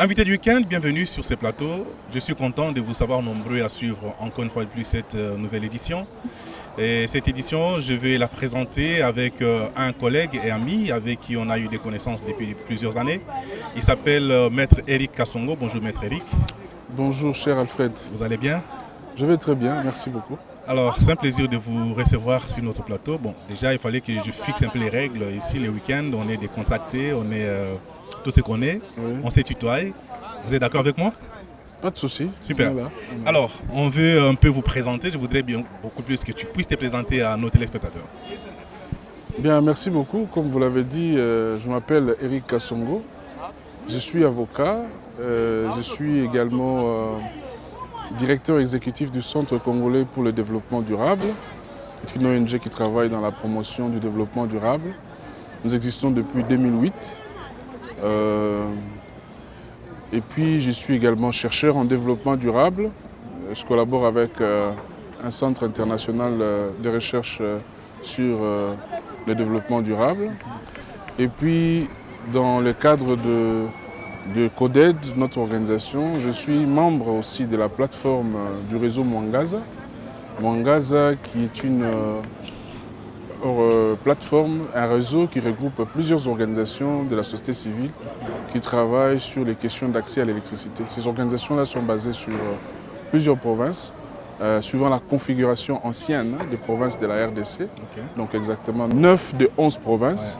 Invité du week-end, bienvenue sur ce plateau. Je suis content de vous savoir nombreux à suivre encore une fois de plus cette nouvelle édition. Et cette édition, je vais la présenter avec un collègue et ami avec qui on a eu des connaissances depuis plusieurs années. Il s'appelle Maître Eric Kassongo. Bonjour Maître Eric. Bonjour cher Alfred. Vous allez bien? Je vais très bien, merci beaucoup. Alors, c'est un plaisir de vous recevoir sur notre plateau. Bon, déjà, il fallait que je fixe un peu les règles. Ici, le week-end, on est décontractés, on est tout ce qu'on est, Oui. on se tutoie. Vous êtes d'accord avec moi? Pas de souci. Super. Voilà. Alors, on veut un peu vous présenter. Je voudrais bien beaucoup plus que tu puisses te présenter à nos téléspectateurs. Bien, merci beaucoup. Comme vous l'avez dit, je m'appelle Eric Kassongo. Je suis avocat. Je suis également directeur exécutif du Centre congolais pour le développement durable. C'est une ONG qui travaille dans la promotion du développement durable. Nous existons depuis 2008. Et puis, je suis également chercheur en développement durable. Je collabore avec un centre international de recherche sur le développement durable. Et puis, dans le cadre de CODED, notre organisation, je suis membre aussi de la plateforme du réseau Mwangaza. Mwangaza qui est une plateforme, un réseau qui regroupe plusieurs organisations de la société civile qui travaillent sur les questions d'accès à l'électricité. Ces organisations-là sont basées sur plusieurs provinces, suivant la configuration ancienne des provinces de la RDC. Okay. Donc exactement 9 de 11 provinces,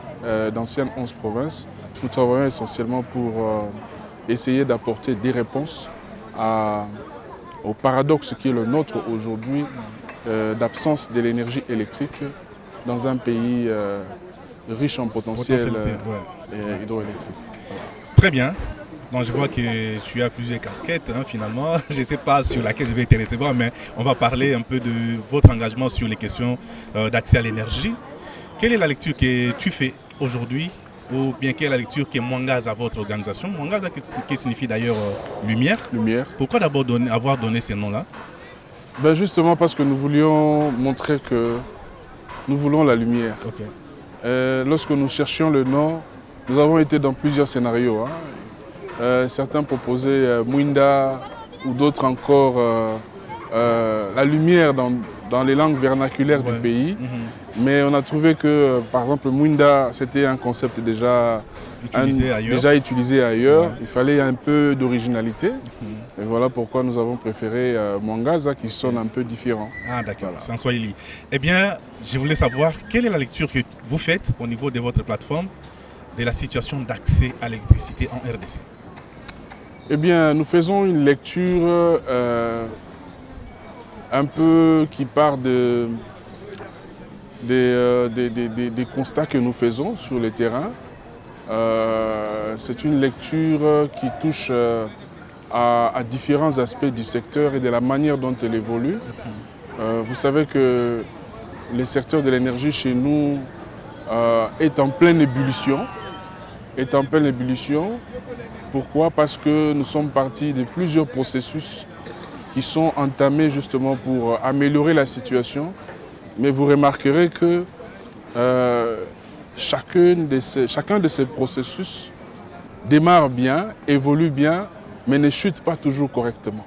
d'anciennes 11 provinces. Nous travaillons essentiellement pour essayer d'apporter des réponses au paradoxe qui est le nôtre aujourd'hui d'absence de l'énergie électrique dans un pays riche en potentiel hydroélectrique. Très bien. Donc je vois que tu as plusieurs casquettes finalement. Je ne sais pas sur laquelle je vais te recevoir, mais on va parler un peu de votre engagement sur les questions d'accès à l'énergie. Quelle est la lecture que tu fais aujourd'hui, ou bien quelle est la lecture que Mwangaza, votre organisation? Mwangaza qui signifie d'ailleurs lumière. Lumière. Pourquoi d'abord avoir donné ce nom-là? Ben justement parce que nous voulions montrer que nous voulons la lumière. Okay. Lorsque nous cherchions le nom, nous avons été dans plusieurs scénarios. Certains proposaient Mwinda ou d'autres encore la lumière dans les langues vernaculaires du pays. Mais on a trouvé que, par exemple, Mwinda, c'était un concept déjà utilisé ailleurs. Il fallait un peu d'originalité. Et voilà pourquoi nous avons préféré Mwangaza, qui sonne un peu différent. Ah d'accord, voilà. C'est en Swahili. Eh bien, je voulais savoir quelle est la lecture que vous faites au niveau de votre plateforme de la situation d'accès à l'électricité en RDC. Eh bien, nous faisons une lecture un peu qui part des constats que nous faisons sur le terrain. C'est une lecture qui touche à différents aspects du secteur et de la manière dont elle évolue. Vous savez que le secteur de l'énergie chez nous est en pleine ébullition. Pourquoi? Parce que nous sommes partis de plusieurs processus qui sont entamés justement pour améliorer la situation. Mais vous remarquerez que chacun de ces processus démarre bien, évolue bien, mais ne chute pas toujours correctement.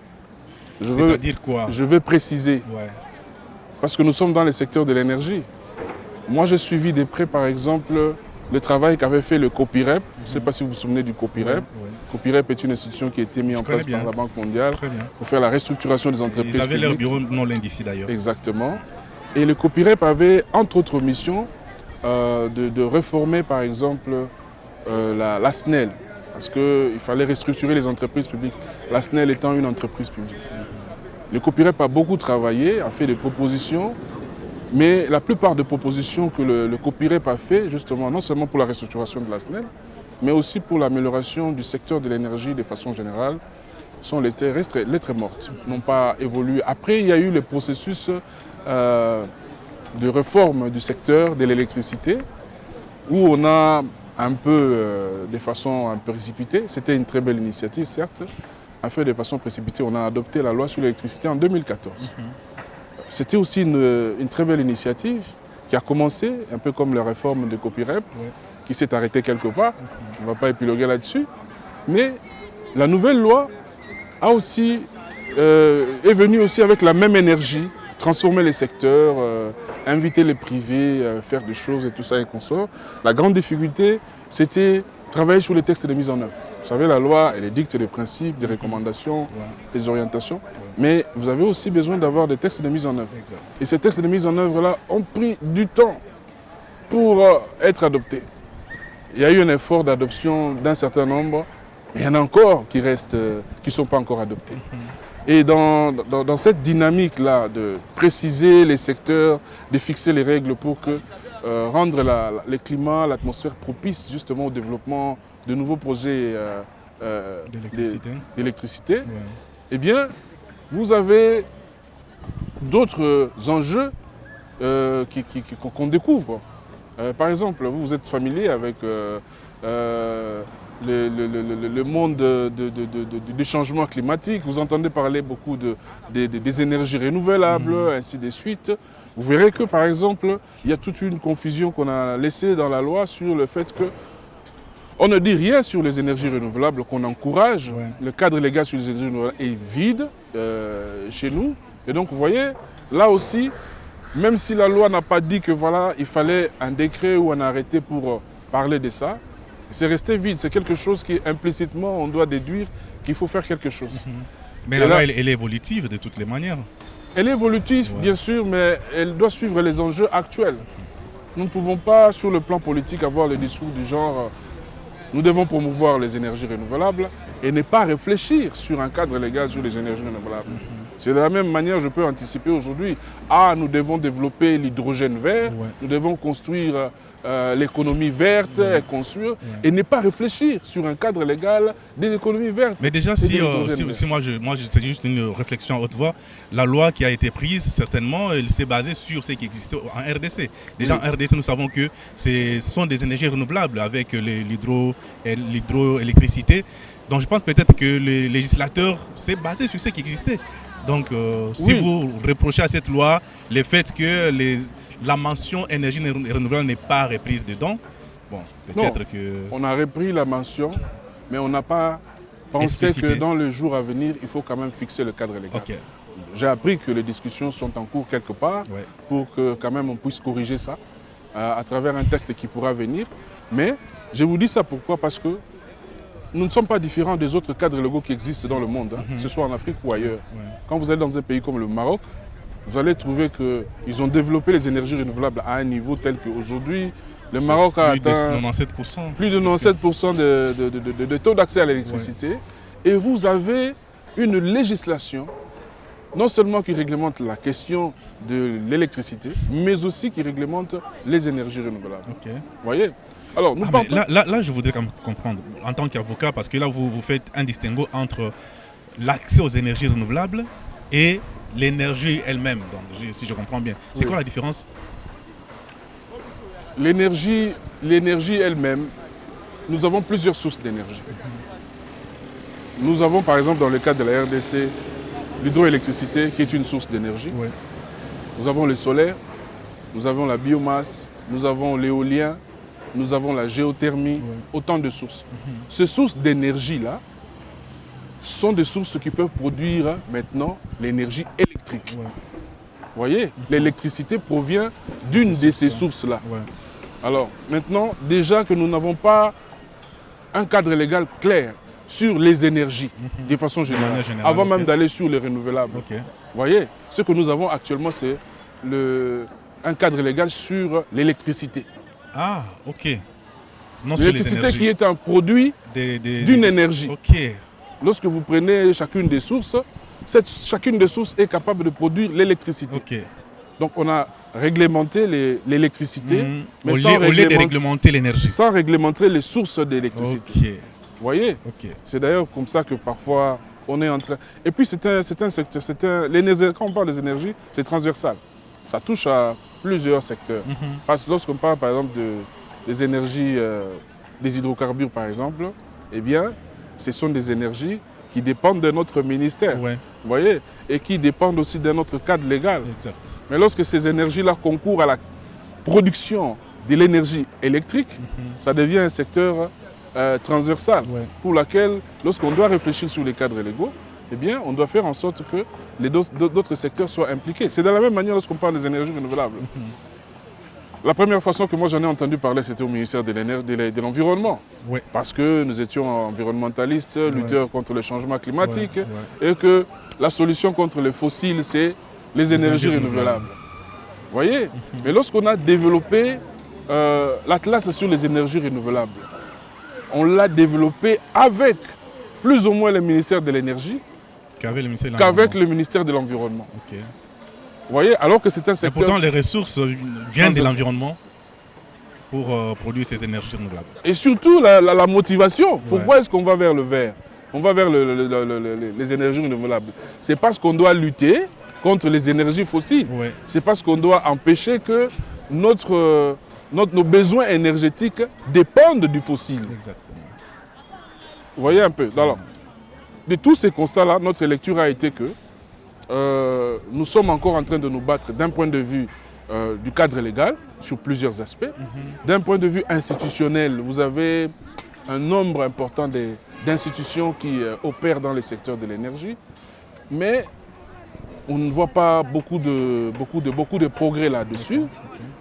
C'est-à-dire quoi? Je vais préciser. Ouais. Parce que nous sommes dans le secteur de l'énergie. Moi, j'ai suivi de près, par exemple, le travail qu'avait fait le COPIREP. Je ne sais pas si vous vous souvenez du COPIREP. COPIREP est une institution qui a été mise en place par la Banque mondiale pour faire la restructuration des entreprises. Ils avaient leur bureau non loin d'ici d'ailleurs. Exactement. Et le COPIREP avait, entre autres missions, de réformer, par exemple, la SNEL. Parce qu'il fallait restructurer les entreprises publiques, la SNEL étant une entreprise publique. Le COPIREP a beaucoup travaillé, a fait des propositions, mais la plupart des propositions que le COPIREP a fait, justement, non seulement pour la restructuration de la SNEL, mais aussi pour l'amélioration du secteur de l'énergie de façon générale, sont lettres mortes, n'ont pas évolué. Après, il y a eu le processus de réforme du secteur de l'électricité, où on a un peu, de façon un peu précipitée, c'était une très belle initiative, certes, a fait de façon précipitée, on a adopté la loi sur l'électricité en 2014. C'était aussi une très belle initiative qui a commencé, un peu comme la réforme de COPIREP, qui s'est arrêtée quelque part. On ne va pas épiloguer là-dessus. Mais La nouvelle loi est venue aussi avec la même énergie, transformer les secteurs, inviter les privés, faire des choses et tout ça et consorts. La grande difficulté, c'était travailler sur les textes de mise en œuvre. Vous savez, la loi, elle édicte des principes, des recommandations, des orientations, mais vous avez aussi besoin d'avoir des textes de mise en œuvre. Exact. Et ces textes de mise en œuvre-là ont pris du temps pour être adoptés. Il y a eu un effort d'adoption d'un certain nombre, mais il y en a encore qui restent, qui ne sont pas encore adoptés. Et dans cette dynamique-là de préciser les secteurs, de fixer les règles pour rendre le climat, l'atmosphère propice justement au développement de nouveaux projets d'électricité, eh bien, vous avez d'autres enjeux qu'on découvre. Par exemple, vous êtes familier avec le monde du changement climatique. Vous entendez parler beaucoup des énergies renouvelables, ainsi de suite. Vous verrez que, par exemple, il y a toute une confusion qu'on a laissée dans la loi sur le fait que on ne dit rien sur les énergies renouvelables qu'on encourage. Ouais. Le cadre légal sur les énergies renouvelables est vide chez nous. Et donc, vous voyez, là aussi, même si la loi n'a pas dit que voilà, il fallait un décret ou un arrêté pour parler de ça, c'est resté vide. C'est quelque chose qui, implicitement, on doit déduire qu'il faut faire quelque chose. Mais la loi, elle est évolutive de toutes les manières. Elle est évolutive, bien sûr, mais elle doit suivre les enjeux actuels. Nous ne pouvons pas, sur le plan politique, avoir le discours du genre nous devons promouvoir les énergies renouvelables et ne pas réfléchir sur un cadre légal sur les énergies renouvelables. C'est de la même manière, je peux anticiper aujourd'hui, nous devons développer l'hydrogène vert, nous devons construire l'économie verte et construire, et ne pas réfléchir sur un cadre légal de l'économie verte. Mais déjà, si moi, c'est juste une réflexion à haute voix, la loi qui a été prise, certainement, elle s'est basée sur ce qui existait en RDC. Déjà, en RDC, nous savons que ce sont des énergies renouvelables avec l'hydroélectricité. Donc, je pense peut-être que le législateur s'est basé sur ce qui existait. Donc, si vous reprochez à cette loi le fait que la mention énergie renouvelable n'est pas reprise dedans, bon, peut-être que... On a repris la mention, mais on n'a pas pensé que dans le jour à venir, il faut quand même fixer le cadre légal. Okay. J'ai appris que les discussions sont en cours quelque part pour que quand même on puisse corriger ça à travers un texte qui pourra venir. Mais je vous dis ça pourquoi? Parce que nous ne sommes pas différents des autres cadres légaux qui existent dans le monde, que ce soit en Afrique ou ailleurs. Quand vous allez dans un pays comme le Maroc, vous allez trouver qu'ils ont développé les énergies renouvelables à un niveau tel qu'aujourd'hui, le Maroc a atteint plus de 97% de taux d'accès à l'électricité. Et vous avez une législation, non seulement qui réglemente la question de l'électricité, mais aussi qui réglemente les énergies renouvelables. Vous voyez? Alors, là, je voudrais comprendre, en tant qu'avocat, parce que là, vous faites un distinguo entre l'accès aux énergies renouvelables et l'énergie elle-même, si je comprends bien. C'est quoi la différence? L'énergie elle-même, nous avons plusieurs sources d'énergie. Nous avons par exemple dans le cadre de la RDC, l'hydroélectricité qui est une source d'énergie. Nous avons le solaire, nous avons la biomasse, nous avons l'éolien, nous avons la géothermie, autant de sources. Ces sources d'énergie-là sont des sources qui peuvent produire maintenant l'énergie électrique. Vous voyez, l'électricité provient d'une de ces sources-là. Alors, maintenant, déjà que nous n'avons pas un cadre légal clair sur les énergies, de façon générale, avant même d'aller sur les renouvelables. Vous voyez, ce que nous avons actuellement, c'est un cadre légal sur l'électricité. Ah, ok. L'électricité qui est un produit d'une énergie. Lorsque vous prenez chacune des sources, chacune des sources est capable de produire l'électricité. Donc on a réglementé l'électricité, mais sans réglementer l'énergie. Sans réglementer les sources d'électricité. Vous voyez? C'est d'ailleurs comme ça que parfois on est en train... Et puis c'est un secteur, quand on parle des énergies, c'est transversal. Ça touche à plusieurs secteurs. Parce que lorsqu'on parle par exemple des énergies, des hydrocarbures par exemple, eh bien, ce sont des énergies qui dépendent de notre ministère, vous voyez, et qui dépendent aussi de notre cadre légal. Mais lorsque ces énergies-là concourent à la production de l'énergie électrique, ça devient un secteur transversale Ouais. pour laquelle, lorsqu'on doit réfléchir sur les cadres légaux, eh bien, on doit faire en sorte que d'autres secteurs soient impliqués. C'est de la même manière lorsqu'on parle des énergies renouvelables. La première façon que moi j'en ai entendu parler, c'était au ministère de l'Environnement. Ouais. Parce que nous étions environnementalistes, lutteurs contre le changement climatique, Ouais. et que la solution contre les fossiles, c'est les énergies renouvelables. Vous voyez? Mais lorsqu'on a développé l'Atlas sur les énergies renouvelables, on l'a développé avec plus ou moins le ministère de l'Énergie Qu'avec le ministère de qu'avec l'Environnement. le ministère de l'Environnement. Ok. Vous voyez? Alors que c'est un Et secteur... pourtant, les ressources viennent de l'environnement pour produire ces énergies renouvelables. Et surtout la motivation. Pourquoi est-ce qu'on va vers le vert? On va vers les énergies renouvelables. C'est parce qu'on doit lutter contre les énergies fossiles. Ouais. C'est parce qu'on doit empêcher que nos besoins énergétiques dépendent du fossile. Exactement. Vous voyez un peu? Alors, de tous ces constats-là, notre lecture a été que nous sommes encore en train de nous battre d'un point de vue du cadre légal sur plusieurs aspects. D'un point de vue institutionnel, vous avez un nombre important d'institutions qui opèrent dans le secteur de l'énergie, mais on ne voit pas beaucoup de progrès là-dessus.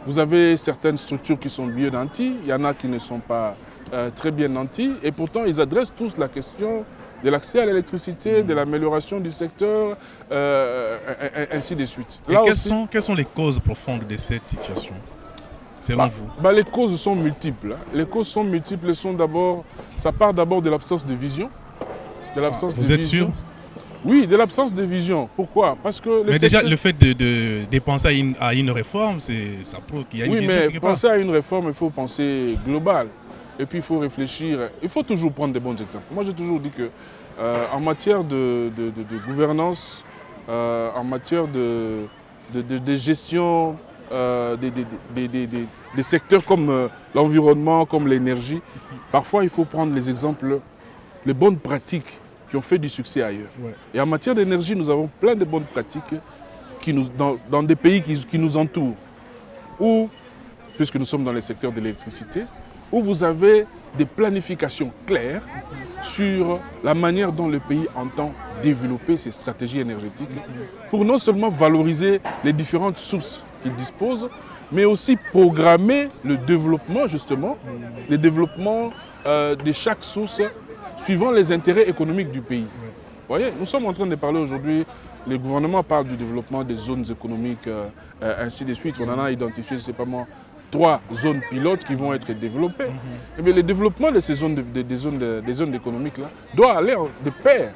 Vous avez certaines structures qui sont bien nanties, il y en a qui ne sont pas très bien nanties, et pourtant ils adressent tous la question de l'accès à l'électricité, de l'amélioration du secteur, ainsi de suite. Et quelles sont les causes profondes de cette situation, selon vous? Les causes sont multiples. Les causes sont multiples. Ça part d'abord de l'absence de vision. Vous êtes sûr? Oui, de l'absence de vision. Pourquoi? Parce que mais déjà, le fait de penser à une réforme, ça prouve qu'il y a une vision. Oui, mais penser à une réforme, il faut penser global. Et puis il faut réfléchir. Il faut toujours prendre des bons exemples. Moi, j'ai toujours dit que en matière de gouvernance, en matière de gestion des secteurs comme l'environnement, comme l'énergie, parfois il faut prendre les exemples, les bonnes pratiques qui ont fait du succès ailleurs. Ouais. Et en matière d'énergie, nous avons plein de bonnes pratiques dans des pays qui nous entourent, où, puisque nous sommes dans le secteur de l'électricité, où vous avez des planifications claires sur la manière dont le pays entend développer ses stratégies énergétiques pour non seulement valoriser les différentes sources qu'il dispose, mais aussi programmer le développement, justement, le développement de chaque source suivant les intérêts économiques du pays. Vous voyez, nous sommes en train de parler aujourd'hui, le gouvernement parle du développement des zones économiques, ainsi de suite. On en a identifié, je ne sais pas moi, 3 zones pilotes qui vont être développées. Et bien, le développement de ces zones, des zones économiques là, doit aller de pair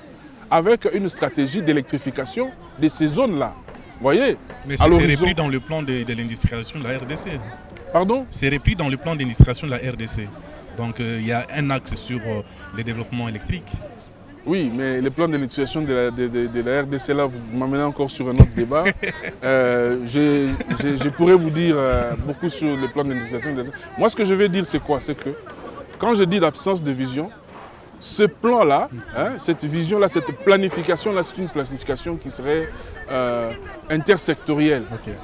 avec une stratégie d'électrification de ces zones-là. Vous voyez? Mais c'est repris dans le plan de l'industrialisation de la RDC. Pardon? C'est repris dans le plan d'industrialisation de la RDC. Donc il y a un axe sur le développement électrique. Oui, mais le plan d'électrification de la RDC, là, vous m'amenez encore sur un autre débat. Je pourrais vous dire beaucoup sur le plan d'électrification. Moi, ce que je vais dire, c'est quoi? C'est que quand je dis l'absence de vision, ce plan-là, cette vision-là, cette planification-là, c'est une planification qui serait intersectorielle. Okay.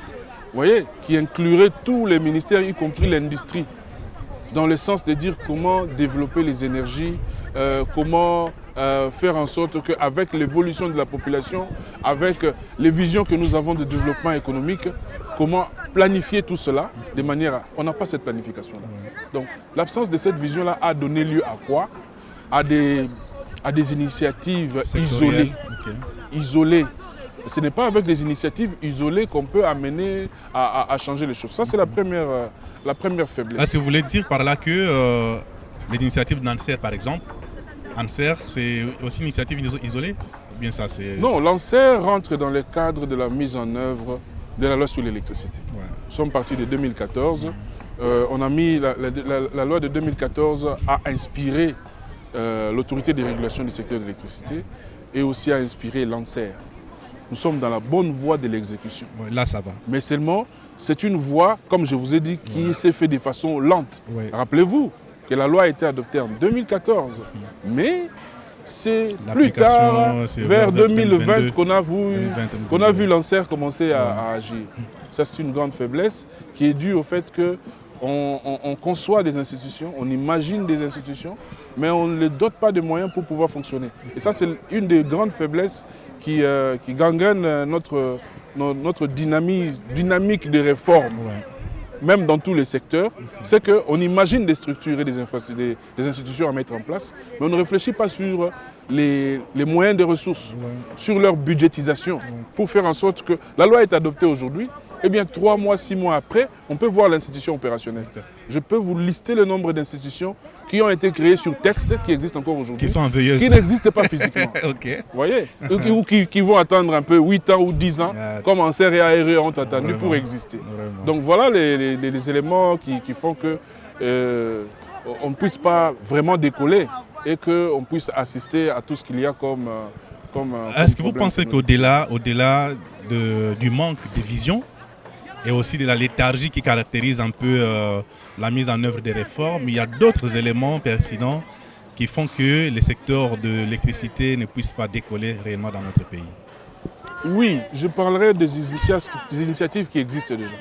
Vous voyez? Qui inclurait tous les ministères, y compris l'industrie, dans le sens de dire comment développer les énergies, comment faire en sorte qu'avec l'évolution de la population, avec les visions que nous avons de développement économique, comment planifier tout cela de manière à... On n'a pas cette planification-là. Donc l'absence de cette vision-là a donné lieu à quoi? À des initiatives isolées. Okay. Isolées. Ce n'est pas avec des initiatives isolées qu'on peut amener à changer les choses. Ça, c'est la première faiblesse. Est-ce que vous voulez dire par là que l'initiative d'Anser, par exemple, Anser, c'est aussi une initiative isolée? Ou bien ça, non, l'Anser rentre dans le cadre de la mise en œuvre de la loi sur l'électricité. Ouais. Nous sommes partis de 2014. On a mis la loi de 2014 a inspiré l'autorité de régulation du secteur de l'électricité et aussi a inspiré l'Anser. Nous sommes dans la bonne voie de l'exécution. Ouais, là, ça va. Mais seulement, c'est une voie, comme je vous ai dit, qui s'est faite de façon lente. Ouais. Rappelez-vous que la loi a été adoptée en 2014. Mais c'est plus tard, vers 2020, qu'on a vu l'Anser commencer à agir. Ça, c'est une grande faiblesse qui est due au fait que on conçoit des institutions, on imagine des institutions, mais on ne les dote pas de moyens pour pouvoir fonctionner. Et ça, c'est une des grandes faiblesses qui gangrène notre dynamique de réforme. Ouais. Même dans tous les secteurs, c'est qu'on imagine des structures et des institutions à mettre en place, mais on ne réfléchit pas sur les moyens de ressources, sur leur budgétisation, pour faire en sorte que la loi est adoptée aujourd'hui, et bien 3 mois, 6 mois après, on peut voir l'institution opérationnelle. Exact. Je peux vous lister le nombre d'institutions qui ont été créées sur texte, qui existent encore aujourd'hui, Qui sont en veilleuse. qui n'existent pas physiquement. Ok. Vous voyez, ou qui vont attendre un peu 8 ans ou 10 ans, comme en CRE et ARE ont attendu Vraiment. pour exister. Vraiment. Donc voilà les éléments qui font que on ne puisse pas vraiment décoller et qu'on puisse assister à tout ce qu'il y a comme Est-ce que vous problème. pensez qu'au-delà du manque de vision et aussi de la léthargie qui caractérise un peu la mise en œuvre des réformes, il y a d'autres éléments pertinents qui font que les secteurs de l'électricité ne puissent pas décoller réellement dans notre pays? Oui, je parlerai des initiatives qui existent déjà.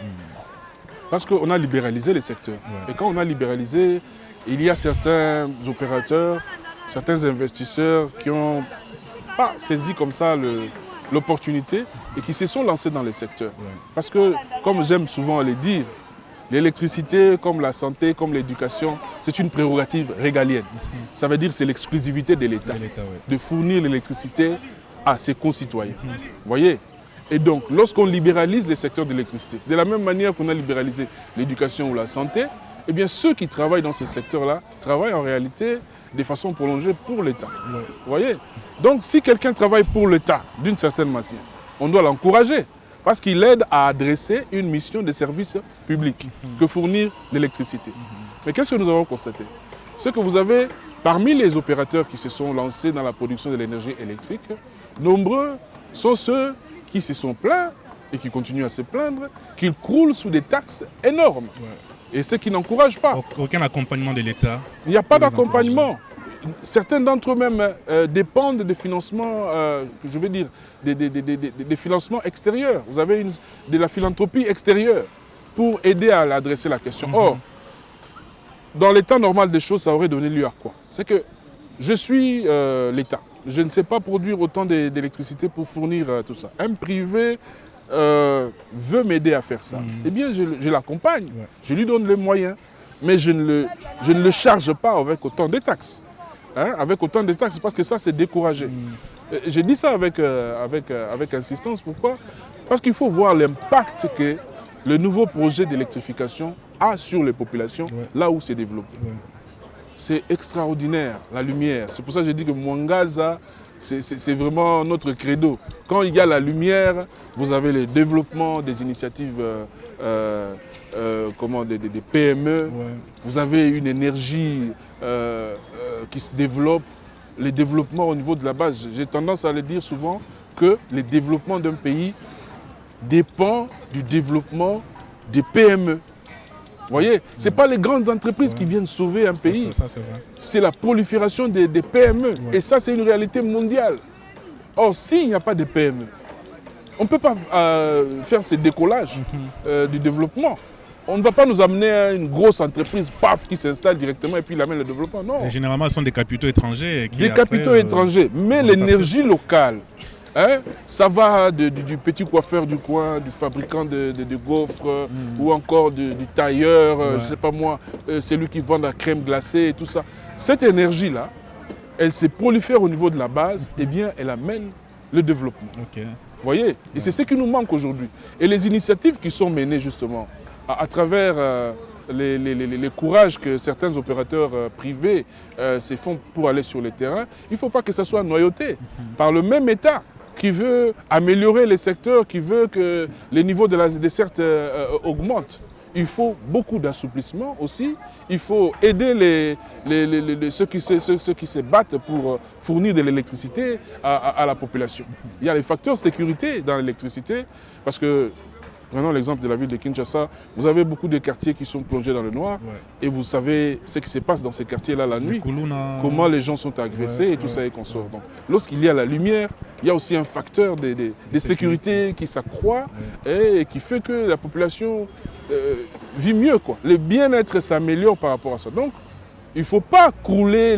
Parce qu'on a libéralisé les secteurs. Ouais. Et quand on a libéralisé, il y a certains opérateurs, certains investisseurs qui n'ont pas saisi comme ça l'opportunité et qui se sont lancés dans les secteurs. Ouais. Parce que, comme j'aime souvent le dire, l'électricité, comme la santé, comme l'éducation, c'est une prérogative régalienne. Ça veut dire que c'est l'exclusivité de l'État De l'État, ouais. de fournir l'électricité à ses concitoyens. Vous voyez? Et donc, lorsqu'on libéralise les secteurs de l'électricité, de la même manière qu'on a libéralisé l'éducation ou la santé, eh bien, ceux qui travaillent dans ces secteurs-là travaillent en réalité de façon prolongée pour l'État. Ouais. Vous voyez? Donc, si quelqu'un travaille pour l'État d'une certaine manière, on doit l'encourager parce qu'il aide à adresser une mission de service public que fournir l'électricité. Mais qu'est-ce que nous avons constaté? C'est que vous avez, parmi les opérateurs qui se sont lancés dans la production de l'énergie électrique, nombreux sont ceux qui se sont plaints et qui continuent à se plaindre qu'ils croulent sous des taxes énormes. Ouais. Et ce qui n'encourage pas. Aucun accompagnement de l'État. Il n'y a pas Pour les d'accompagnement. Certains d'entre eux même dépendent de financements, je veux dire, des financements extérieurs. Vous avez de la philanthropie extérieure pour aider à adresser la question. Or, dans l'état normal des choses, ça aurait donné lieu à quoi? C'est que je suis l'État. Je ne sais pas produire autant d'électricité pour fournir tout ça. Un privé veut m'aider à faire ça. Eh bien, je l'accompagne. Ouais. Je lui donne les moyens. Mais je ne le charge pas avec autant de taxes. Hein, avec autant de taxes, parce que ça, c'est découragé. Je dis ça avec insistance. Pourquoi? Parce qu'il faut voir l'impact que le nouveau projet d'électrification a sur les populations, là où c'est développé. Ouais. C'est extraordinaire, la lumière. C'est pour ça que je dis que Mwangaza, c'est vraiment notre credo. Quand il y a la lumière, vous avez le développement des initiatives des PME, Ouais. vous avez une énergie qui se développe, les développements au niveau de la base. J'ai tendance à le dire souvent que le développement d'un pays dépend du développement des PME. Vous voyez, ce n'est pas les grandes entreprises qui viennent sauver un pays, Ça, c'est vrai. c'est la prolifération des PME. Ouais. Et ça, c'est une réalité mondiale. Or, s'il n'y a pas de PME, on ne peut pas faire ce décollage du développement. On ne va pas nous amener à une grosse entreprise, paf, qui s'installe directement et puis il amène le développement. Non. Et généralement, ce sont des capitaux étrangers. Qui, Des après, capitaux étrangers. Mais vont l'énergie locale, hein, ça va du petit coiffeur du coin, du fabricant de gaufres, ou encore du tailleur, je ne sais pas moi, celui qui vend la crème glacée et tout ça. Cette énergie-là, elle se prolifère au niveau de la base, et bien elle amène le développement. Ok. Vous voyez? Et c'est ce qui nous manque aujourd'hui. Et les initiatives qui sont menées justement à travers les courages que certains opérateurs privés se font pour aller sur le terrain, il ne faut pas que ça soit noyauté par le même État qui veut améliorer les secteurs, qui veut que les niveaux de la desserte augmentent. Il faut beaucoup d'assouplissement aussi. Il faut aider ceux qui se battent pour fournir de l'électricité à la population. Il y a les facteurs sécurité dans l'électricité parce que Prenons l'exemple de la ville de Kinshasa. Vous avez beaucoup de quartiers qui sont plongés dans le noir. Et vous savez ce qui se passe dans ces quartiers-là la nuit. Comment les gens sont agressés et tout ça et qu'on sort. Donc, lorsqu'il y a la lumière, il y a aussi un facteur de sécurité qui s'accroît et qui fait que la population vit mieux, quoi. Le bien-être s'améliore par rapport à ça. Donc, il ne faut pas crouler,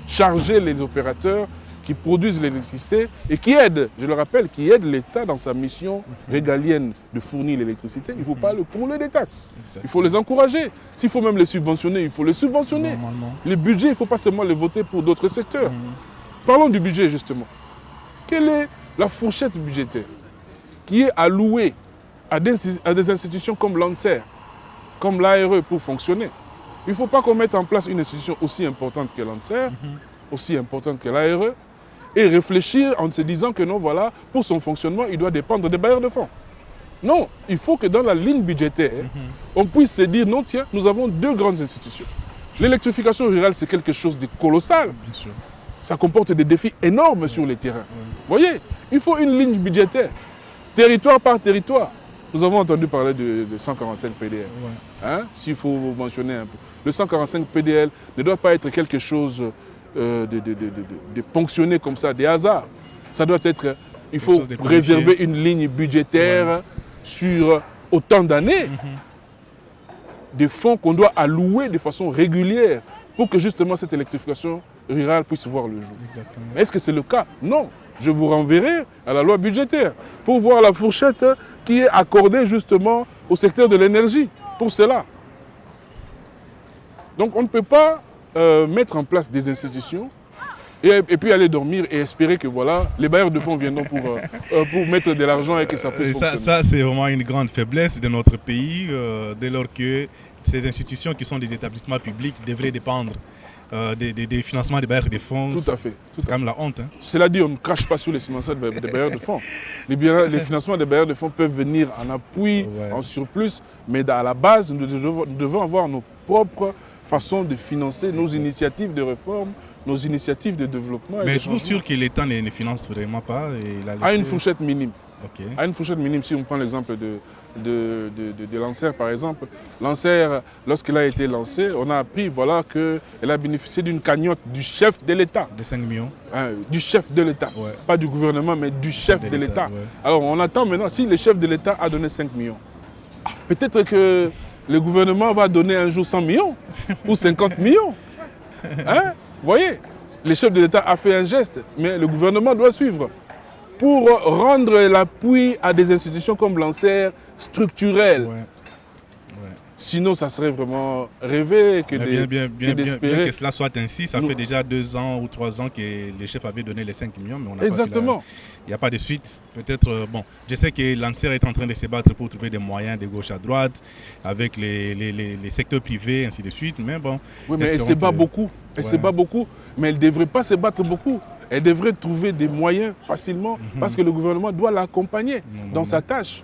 charger les opérateurs qui produisent l'électricité et qui aident, je le rappelle, qui aident l'État dans sa mission régalienne de fournir l'électricité. Il ne faut pas le crouler des taxes. Exactement. Il faut les encourager. S'il faut même les subventionner, il faut les subventionner. Les budgets, il ne faut pas seulement les voter pour d'autres secteurs. Parlons du budget, justement. Quelle est la fourchette budgétaire qui est allouée à des institutions comme l'ANSER, comme l'ARE pour fonctionner? Il ne faut pas qu'on mette en place une institution aussi importante que l'ANSER, aussi importante que l'ARE, et réfléchir en se disant que non, voilà, pour son fonctionnement, il doit dépendre des bailleurs de fonds. Non, il faut que dans la ligne budgétaire, on puisse se dire, non, tiens, nous avons deux grandes institutions. L'électrification rurale, c'est quelque chose de colossal. Bien sûr. Ça comporte des défis énormes sur les terrains. Vous voyez, il faut une ligne budgétaire, territoire par territoire. Nous avons entendu parler de 145 PDL, hein, s'il faut mentionner un peu. Le 145 PDL ne doit pas être quelque chose de ponctionné comme ça, des hasards. Ça doit être, il faut réserver une ligne budgétaire sur autant d'années, des fonds qu'on doit allouer de façon régulière pour que justement cette électrification rurale puisse voir le jour. Est-ce que c'est le cas? Non. Je vous renverrai à la loi budgétaire pour voir la fourchette qui est accordée justement au secteur de l'énergie pour cela. Donc on ne peut pas mettre en place des institutions et puis aller dormir et espérer que voilà, les bailleurs de fonds viendront pour mettre de l'argent et que ça puisse fonctionner. Ça c'est vraiment une grande faiblesse de notre pays, dès lors que ces institutions qui sont des établissements publics devraient dépendre des financements des bailleurs de fonds. Tout à fait. C'est quand même la honte. Hein. Cela dit, on ne crache pas sur les financements des bailleurs de fonds. Les financements des bailleurs de fonds peuvent venir en appui, en surplus, mais à la base, nous devons avoir nos propres façons de financer nos initiatives de réforme, nos initiatives de développement. Mais êtes-vous sûr que l'État ne finance vraiment pas à une fourchette minime. À une fourchette minime, si on prend l'exemple de l'ANSER par exemple. L'ANSER, lorsqu'elle a été lancée, on a appris voilà, qu'elle a bénéficié d'une cagnotte du chef de l'État. De 5 millions du chef de l'État. Pas du gouvernement, mais du chef de l'État. Alors on attend maintenant, si le chef de l'État a donné 5 millions, peut-être que le gouvernement va donner un jour 100 millions ou 50 millions. Hein? Vous voyez, le chef de l'État a fait un geste, mais le gouvernement doit suivre pour rendre l'appui à des institutions comme l'ANSER structurelles. Sinon, ça serait vraiment rêver que d'espérer. Bien que cela soit ainsi, ça fait déjà 2 ans ou 3 ans que les chefs avaient donné les 5 millions, mais on n'a pas fait il n'y a pas de suite. Peut-être, bon, je sais que l'ANSER est en train de se battre pour trouver des moyens de gauche à droite, avec les secteurs privés, ainsi de suite, mais bon. Oui, mais elle se bat beaucoup. Elle se bat beaucoup, mais elle ne devrait pas se battre beaucoup. Elle devrait trouver des moyens facilement, parce que le gouvernement doit l'accompagner dans sa tâche.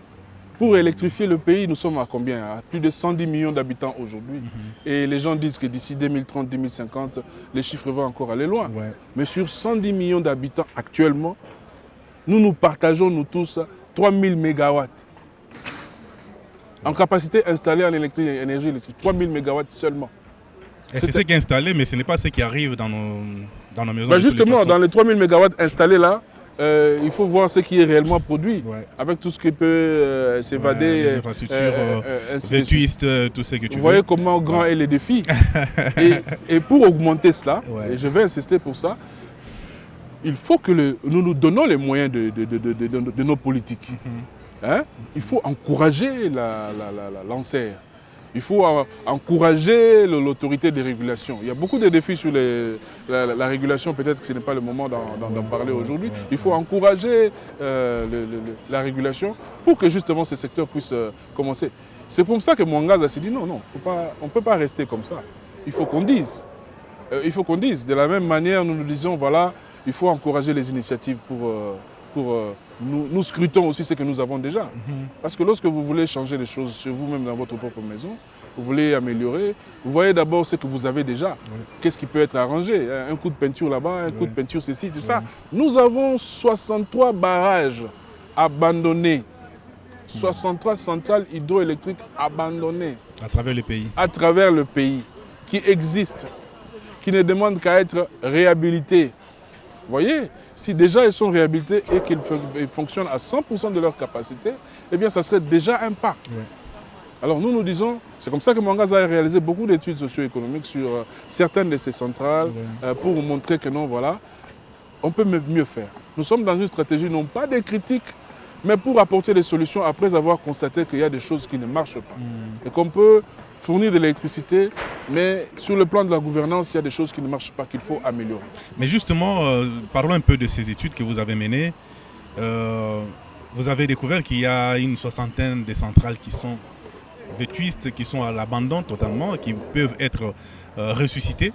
Pour électrifier le pays, nous sommes à combien? À plus de 110 millions d'habitants aujourd'hui. Et les gens disent que d'ici 2030-2050, les chiffres vont encore aller loin. Mais sur 110 millions d'habitants actuellement, nous partageons, nous tous, 3000 mégawatts. En capacité installée en énergie électrique, 3000 mégawatts seulement. Et c'est ce qui est installé, mais ce n'est pas ce qui arrive dans nos maisons. Ben justement, dans les 3000 mégawatts installés là, il faut voir ce qui est réellement produit, avec tout ce qui peut s'évader. Les infrastructures vétustes, tout ce que tu veux. Vous voyez comment grand est le défi. et pour augmenter cela, et je vais insister pour ça, il faut que nous nous donnons les moyens de nos politiques. Hein? Il faut encourager l'ANSER. Il faut encourager l'autorité de régulation. Il y a beaucoup de défis sur la régulation, peut-être que ce n'est pas le moment d'en parler aujourd'hui. Il faut encourager la régulation pour que justement ce secteur puisse commencer. C'est pour ça que Mwangaza s'est dit non, on ne peut pas rester comme ça. Il faut qu'on dise. Il faut qu'on dise. De la même manière, nous disons, voilà, il faut encourager les initiatives nous scrutons aussi ce que nous avons déjà. Parce que lorsque vous voulez changer les choses chez vous-même dans votre propre maison, vous voulez améliorer, vous voyez d'abord ce que vous avez déjà. Qu'est-ce qui peut être arrangé? Un coup de peinture là-bas, un coup de peinture ceci, tout ça. Nous avons 63 barrages abandonnés 63 centrales hydroélectriques abandonnées À travers le pays. à travers le pays, qui existent, qui ne demandent qu'à être réhabilitées. Vous voyez, si déjà elles sont réhabilitées et qu'elles fonctionnent à 100% de leur capacité, eh bien ça serait déjà un pas. Ouais. Alors nous disons, c'est comme ça que Mwangaza a réalisé beaucoup d'études socio-économiques sur certaines de ces centrales pour montrer que non, voilà, on peut mieux faire. Nous sommes dans une stratégie non pas de critique, mais pour apporter des solutions après avoir constaté qu'il y a des choses qui ne marchent pas. Et qu'on peut fournir de l'électricité, mais sur le plan de la gouvernance, il y a des choses qui ne marchent pas, qu'il faut améliorer. Mais justement, parlons un peu de ces études que vous avez menées. Vous avez découvert qu'il y a une soixantaine de centrales qui sont vétustes, qui sont à l'abandon totalement, qui peuvent être ressuscitées.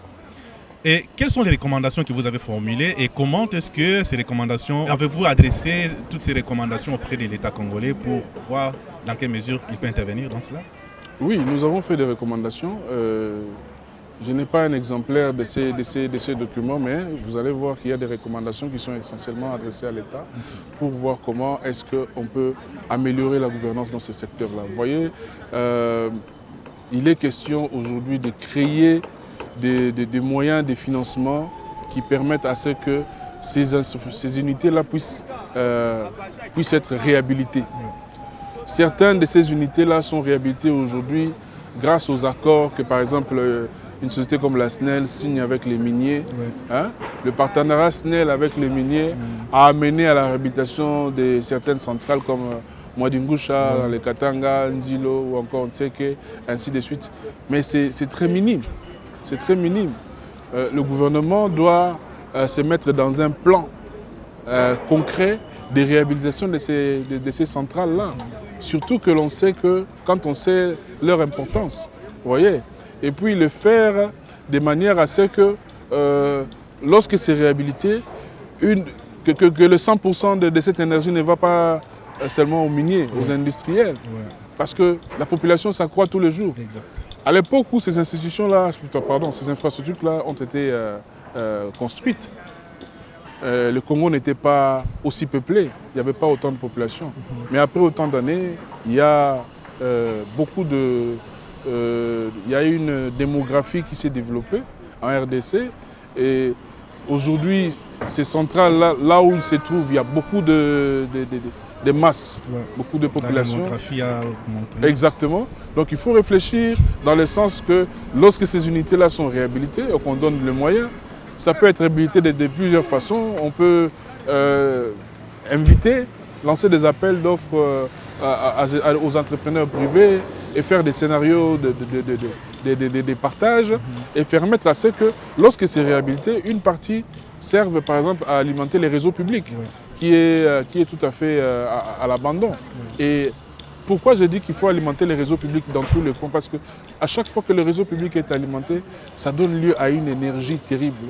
Et quelles sont les recommandations que vous avez formulées et comment est-ce que ces recommandations, avez-vous adressé toutes ces recommandations auprès de l'État congolais pour voir dans quelle mesure il peut intervenir dans cela? Oui, nous avons fait des recommandations. Je n'ai pas un exemplaire de ces documents, mais vous allez voir qu'il y a des recommandations qui sont essentiellement adressées à l'État pour voir comment est-ce qu'on peut améliorer la gouvernance dans ce secteur-là. Vous voyez, il est question aujourd'hui de créer des moyens de financement qui permettent à ce que ces unités-là puissent être réhabilitées. Certaines de ces unités-là sont réhabilitées aujourd'hui grâce aux accords que, par exemple, une société comme la SNEL signe avec les miniers. Hein? Le partenariat SNEL avec les miniers a amené à la réhabilitation de certaines centrales comme Mwadingusha, les Katanga, Nzilo ou encore Ntseke, ainsi de suite. Mais c'est très minime. C'est très minime. Le gouvernement doit se mettre dans un plan concret de réhabilitation de ces centrales-là. Surtout que l'on sait que, quand on sait leur importance, vous voyez, et puis le faire de manière à ce que, lorsque c'est réhabilité, que le 100% de cette énergie ne va pas seulement aux miniers, aux industriels. Parce que la population s'accroît tous les jours. Exact. À l'époque où ces institutions-là, ces infrastructures-là ont été construites, le Congo n'était pas aussi peuplé, il n'y avait pas autant de population. Mais après autant d'années, il y a il y a une démographie qui s'est développée en RDC. Et aujourd'hui, ces centrales-là, là où ils se trouvent, il y a beaucoup de masses, beaucoup de population. La démographie a augmenté. Exactement. Donc il faut réfléchir dans le sens que lorsque ces unités-là sont réhabilitées et qu'on donne les moyens, ça peut être réhabilité de plusieurs façons. On peut inviter, lancer des appels d'offres aux entrepreneurs privés et faire des scénarios de partage et permettre à ce que, lorsque c'est réhabilité, une partie serve par exemple à alimenter les réseaux publics, qui est tout à fait à l'abandon. Et pourquoi je dis qu'il faut alimenter les réseaux publics dans tous les coins? Parce qu'à chaque fois que le réseau public est alimenté, ça donne lieu à une énergie terrible.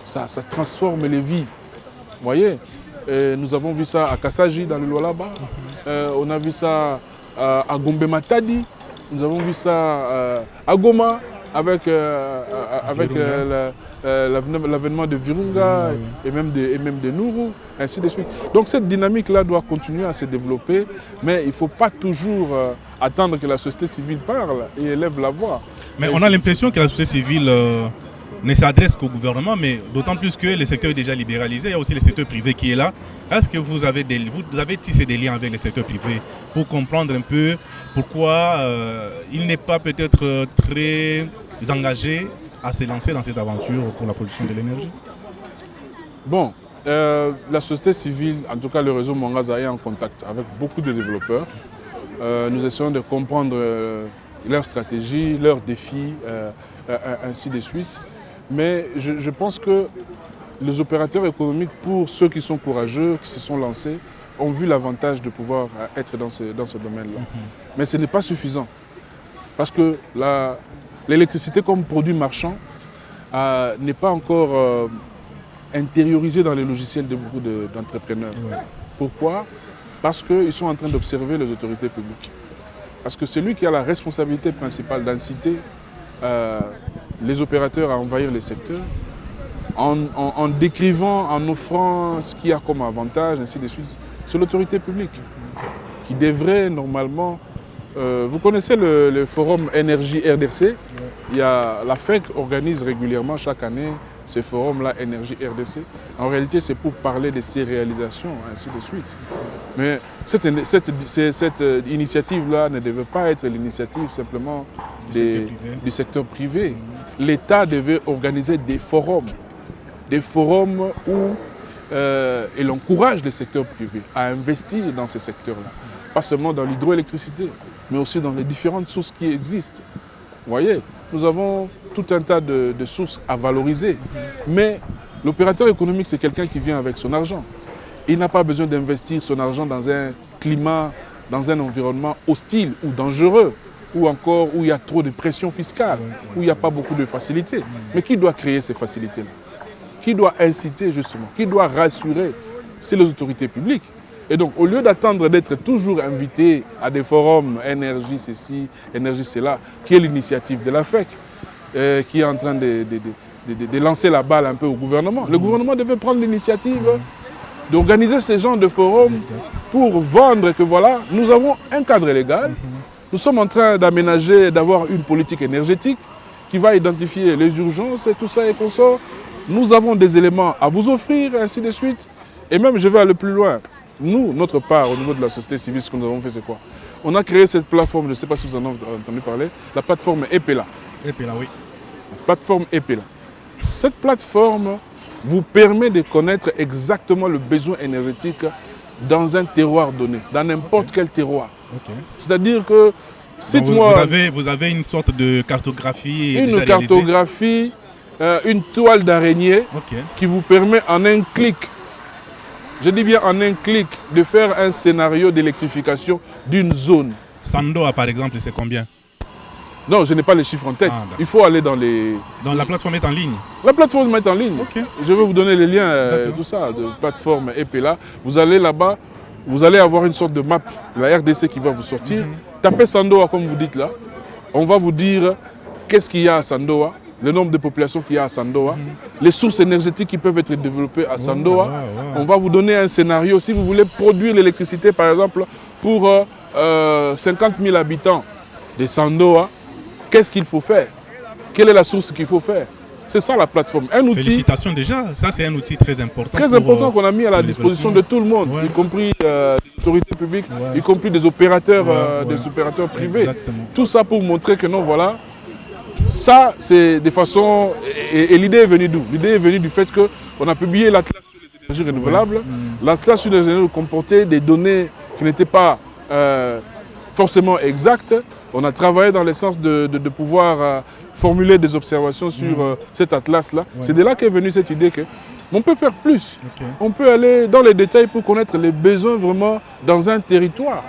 Ça transforme les vies. Vous voyez, nous avons vu ça à Kassaji, dans le Lualaba. On a vu ça à Gombe Matadi. Nous avons vu ça à Goma, avec l'avènement de Virunga et même de Nourou, ainsi de suite. Donc cette dynamique-là doit continuer à se développer, mais il ne faut pas toujours attendre que la société civile parle et élève la voix. Mais on a l'impression que la société civile ne s'adresse qu'au gouvernement, mais d'autant plus que le secteur est déjà libéralisé, il y a aussi le secteur privé qui est là. Est-ce que vous avez tissé des liens avec le secteur privé pour comprendre un peu pourquoi il n'est pas peut-être très engagé à se lancer dans cette aventure pour la production de l'énergie? Bon, la société civile, en tout cas le réseau Mwangaza, est en contact avec beaucoup de développeurs. Nous essayons de comprendre leurs stratégies, leurs défis, ainsi de suite. Mais je pense que les opérateurs économiques, pour ceux qui sont courageux, qui se sont lancés, ont vu l'avantage de pouvoir être dans ce domaine-là. Mais ce n'est pas suffisant. Parce que l'électricité comme produit marchand n'est pas encore intériorisée dans les logiciels de beaucoup d'entrepreneurs. Pourquoi? Parce qu'ils sont en train d'observer les autorités publiques. Parce que c'est lui qui a la responsabilité principale d'inciter les opérateurs à envahir les secteurs, en décrivant, en offrant ce qu'il y a comme avantage, ainsi de suite. C'est l'autorité publique qui devrait normalement... vous connaissez le forum Énergie RDC? Il y a, la FEC organise régulièrement chaque année ce forum-là, Énergie RDC. En réalité, c'est pour parler de ses réalisations, ainsi de suite. Mais cette initiative-là ne devait pas être l'initiative simplement du secteur privé. L'État devait organiser des forums où il encourage le secteur privé à investir dans ces secteurs-là. Pas seulement dans l'hydroélectricité, mais aussi dans les différentes sources qui existent. Vous voyez, nous avons tout un tas de sources à valoriser. Mais l'opérateur économique, c'est quelqu'un qui vient avec son argent. Il n'a pas besoin d'investir son argent dans un climat, dans un environnement hostile ou dangereux, ou encore où il y a trop de pression fiscale, où il n'y a pas beaucoup de facilités. Mais qui doit créer ces facilités-là? Qui doit inciter justement? Qui doit rassurer? C'est les autorités publiques. Et donc, au lieu d'attendre d'être toujours invité à des forums, énergie ceci, énergie cela, qui est l'initiative de la FEC, qui est en train de lancer la balle un peu au gouvernement. Le gouvernement devait prendre l'initiative d'organiser ce genre de forums pour vendre que voilà, nous avons un cadre légal, nous sommes en train d'aménager, d'avoir une politique énergétique qui va identifier les urgences et tout ça et consorts. Nous avons des éléments à vous offrir, ainsi de suite. Et même, je vais aller plus loin. Nous, notre part, au niveau de la société civile, ce que nous avons fait, c'est quoi? On a créé cette plateforme, je ne sais pas si vous en avez entendu parler, la plateforme EPELA. EPELA, oui. La plateforme EPELA. Cette plateforme vous permet de connaître exactement le besoin énergétique dans un terroir donné, dans n'importe quel terroir. C'est-à-dire que, cite-moi... Vous avez une sorte de cartographie une cartographie, une toile d'araignée qui vous permet en un clic, je dis bien en un clic, de faire un scénario d'électrification d'une zone. Sandoa, par exemple, c'est combien? Non, je n'ai pas les chiffres en tête. Il faut aller dans les... Donc la plateforme est en ligne? La plateforme est en ligne. Je vais vous donner les liens, tout ça, de plateforme EPELA. Vous allez là-bas, vous allez avoir une sorte de map, la RDC qui va vous sortir. Tapez Sandoa, comme vous dites là. On va vous dire qu'est-ce qu'il y a à Sandoa, le nombre de populations qu'il y a à Sandoa, les sources énergétiques qui peuvent être développées à Sandoa. On va vous donner un scénario. Si vous voulez produire l'électricité, par exemple, pour 50 000 habitants de Sandoa, qu'est-ce qu'il faut faire? Quelle est la source qu'il faut faire? C'est ça la plateforme. Un outil. Félicitations déjà. Ça, c'est un outil très important. Très important qu'on a mis à la disposition de tout le monde, y compris des autorités publiques, y compris des opérateurs, privés. Exactement. Tout ça pour montrer que non, voilà. Ça, c'est de façon... Et l'idée est venue d'où? L'idée est venue du fait qu'on a publié l'Atlas sur les énergies renouvelables. L'Atlas sur les énergies renouvelables comportait des données qui n'étaient pas forcément exactes. On a travaillé dans le sens de pouvoir formuler des observations sur cet atlas-là. C'est de là qu'est venue cette idée qu'on peut faire plus. On peut aller dans les détails pour connaître les besoins vraiment dans un territoire.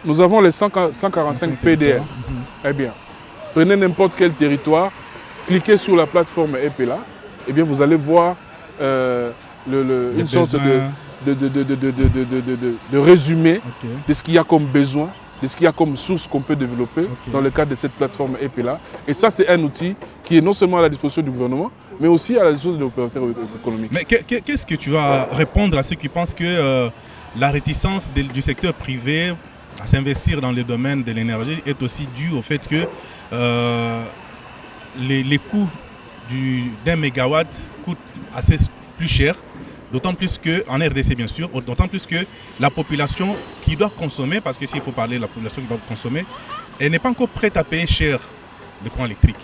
Nous avons les 145 PDR. Eh bien, prenez n'importe quel territoire, cliquez sur la plateforme EPELA, et bien vous allez voir une sorte de résumé de ce qu'il y a comme besoin, de ce qu'il y a comme source qu'on peut développer dans le cadre de cette plateforme EPELA. Et ça, c'est un outil qui est non seulement à la disposition du gouvernement, mais aussi à la disposition de l'opérateur économique. Mais qu'est-ce que tu vas répondre à ceux qui pensent que la réticence du secteur privé à s'investir dans le domaine de l'énergie est aussi due au fait que les coûts d'un mégawatt coûtent assez plus cher? D'autant plus qu'en RDC, bien sûr, d'autant plus que la population qui doit consommer, parce que s'il faut parler de la population qui doit consommer, elle n'est pas encore prête à payer cher le courant électrique.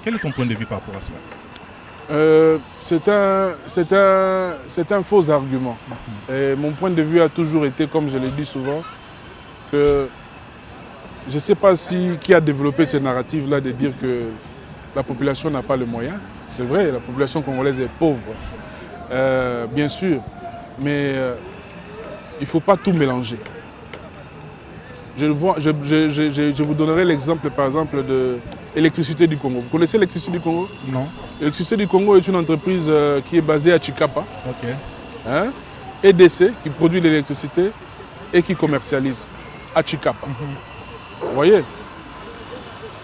Quel est ton point de vue par rapport à cela? C'est un faux argument. Et mon point de vue a toujours été, comme je l'ai dit souvent, que je ne sais pas qui a développé ce narratif-là de dire que la population n'a pas les moyens. C'est vrai, la population congolaise est pauvre. Bien sûr, mais il ne faut pas tout mélanger. Je vous donnerai l'exemple, par exemple, de l'électricité du Congo. Vous connaissez l'électricité du Congo? Non. L'électricité du Congo est une entreprise qui est basée à Chikapa. EDC, qui produit l'électricité et qui commercialise à Chikapa. Vous voyez?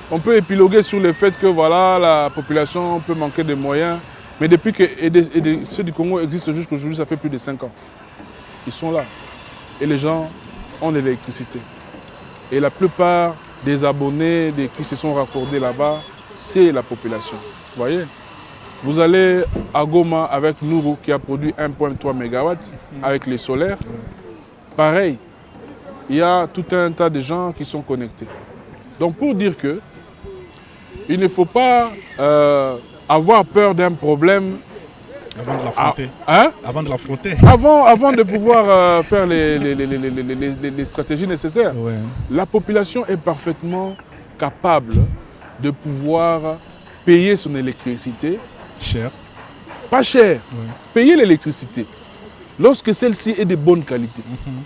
On peut épiloguer sur le fait que voilà, la population peut manquer de moyens. Mais depuis que ceux du Congo existent jusqu'à aujourd'hui, ça fait plus de 5 ans. Ils sont là. Et les gens en électricité. Et la plupart des abonnés qui se sont raccordés là-bas, c'est la population. Vous voyez? Vous allez à Goma avec Nourou qui a produit 1,3 MW avec les solaires. Pareil, il y a tout un tas de gens qui sont connectés. Donc pour dire que il ne faut pas avoir peur d'un problème. Avant de l'affronter. Hein? Avant de l'affronter. Avant de pouvoir faire les stratégies nécessaires. Ouais. La population est parfaitement capable de pouvoir payer son électricité. Cher. Pas cher. Ouais. Payer l'électricité lorsque celle-ci est de bonne qualité. Vous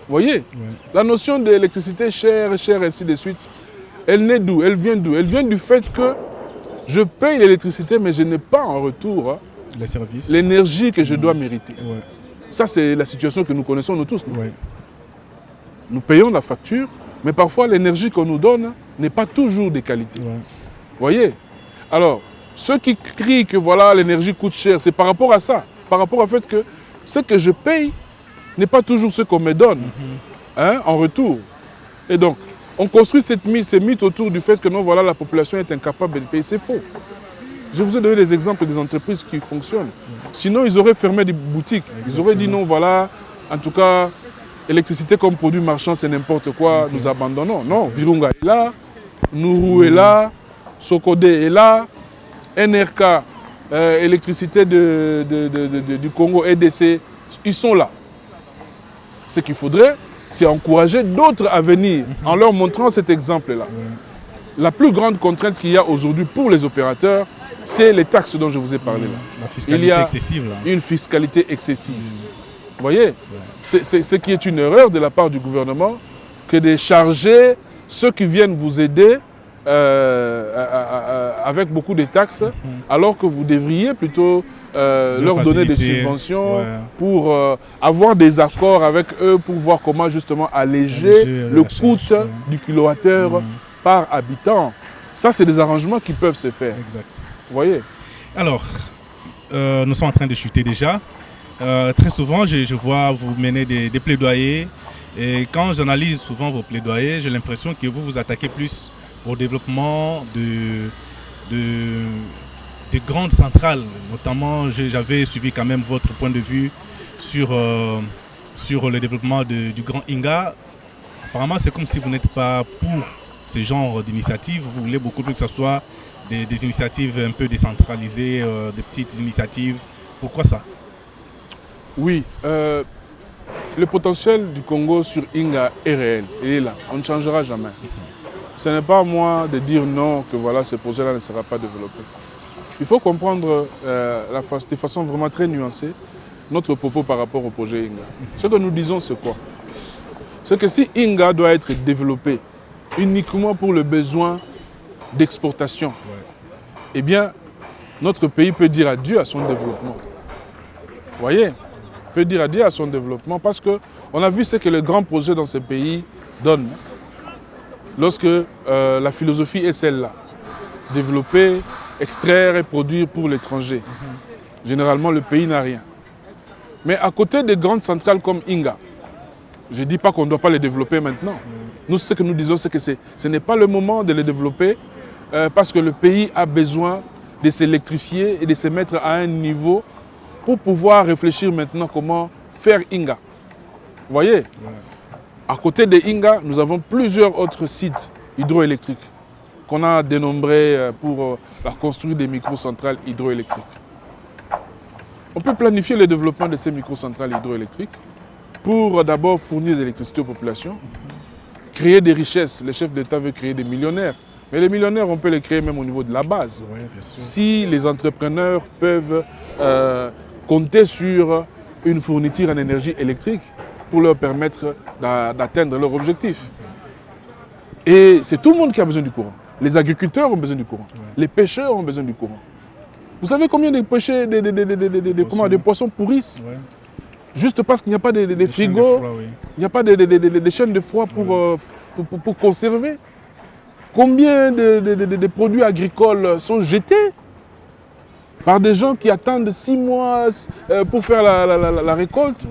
voyez? Ouais. La notion d'électricité chère, ainsi de suite, elle naît d'où? Elle vient d'où? Elle vient du fait que je paye l'électricité, mais je n'ai pas en retour Les services. l'énergie que je dois mériter. Ouais. Ça, c'est la situation que nous connaissons nous tous. Ouais. Nous payons la facture, mais parfois l'énergie qu'on nous donne n'est pas toujours de qualité. Ouais. Vous voyez? Alors, ceux qui crient que voilà, l'énergie coûte cher, c'est par rapport à ça. Par rapport au fait que ce que je paye n'est pas toujours ce qu'on me donne en retour. Et donc, on construit ces mythes autour du fait que non, voilà, la population est incapable de payer. C'est faux. Je vous ai donné des exemples des entreprises qui fonctionnent. Sinon, ils auraient fermé des boutiques. Ils auraient dit non, voilà, en tout cas, électricité comme produit marchand, c'est n'importe quoi, nous abandonnons. Non, Virunga est là, Nourou est là, Sokode est là, NRK, électricité du Congo, EDC, ils sont là. Ce qu'il faudrait, c'est encourager d'autres à venir en leur montrant cet exemple-là. La plus grande contrainte qu'il y a aujourd'hui pour les opérateurs, c'est les taxes dont je vous ai parlé. Là. La fiscalité excessive. Là. Une fiscalité excessive. Vous voyez? C'est ce qui est une erreur de la part du gouvernement, que de charger ceux qui viennent vous aider avec beaucoup de taxes, alors que vous devriez plutôt leur donner des subventions pour avoir des accords avec eux pour voir comment justement alléger le coût du kilowattheure par habitant. Ça, c'est des arrangements qui peuvent se faire. Exact. Vous voyez? Alors, nous sommes en train de chuter déjà. Très souvent, je vois vous mener des plaidoyers. Et quand j'analyse souvent vos plaidoyers, j'ai l'impression que vous vous attaquez plus au développement de grandes centrales. Notamment, j'avais suivi quand même votre point de vue sur le développement du Grand Inga. Apparemment, c'est comme si vous n'êtes pas pour ce genre d'initiatives. Vous voulez beaucoup plus que ce soit des initiatives un peu décentralisées, des petites initiatives. Pourquoi ça? Oui, le potentiel du Congo sur Inga est réel. Il est là. On ne changera jamais. Ce n'est pas à moi de dire non, que voilà, ce projet-là ne sera pas développé. Il faut comprendre de façon vraiment très nuancée notre propos par rapport au projet Inga. Ce que nous disons, c'est quoi? C'est que si Inga doit être développé uniquement pour le besoin d'exportation, eh bien, notre pays peut dire adieu à son développement. Vous voyez? Peut dire adieu à son développement parce qu'on a vu ce que les grands projets dans ce pays donnent. Lorsque la philosophie est celle-là, développer, extraire et produire pour l'étranger. Généralement, le pays n'a rien. Mais à côté des grandes centrales comme Inga, je ne dis pas qu'on ne doit pas les développer maintenant. Nous, ce que nous disons, c'est que ce n'est pas le moment de les développer parce que le pays a besoin de s'électrifier et de se mettre à un niveau pour pouvoir réfléchir maintenant comment faire Inga. Vous voyez? À côté de Inga, nous avons plusieurs autres sites hydroélectriques qu'on a dénombrés pour construire des microcentrales hydroélectriques. On peut planifier le développement de ces microcentrales hydroélectriques pour d'abord fournir de l'électricité aux populations, créer des richesses. Le chef d'État veut créer des millionnaires. Mais les millionnaires, on peut les créer même au niveau de la base. Oui, si les entrepreneurs peuvent compter sur une fourniture en énergie électrique pour leur permettre d'atteindre leur objectif. Et c'est tout le monde qui a besoin du courant. Les agriculteurs ont besoin du courant. Les pêcheurs ont besoin du courant. Vous savez combien de poissons pourrissent juste parce qu'il n'y a pas de frigos, il n'y a pas de chaînes de froid pour conserver. Combien de produits agricoles sont jetés par des gens qui attendent 6 mois pour faire la récolte.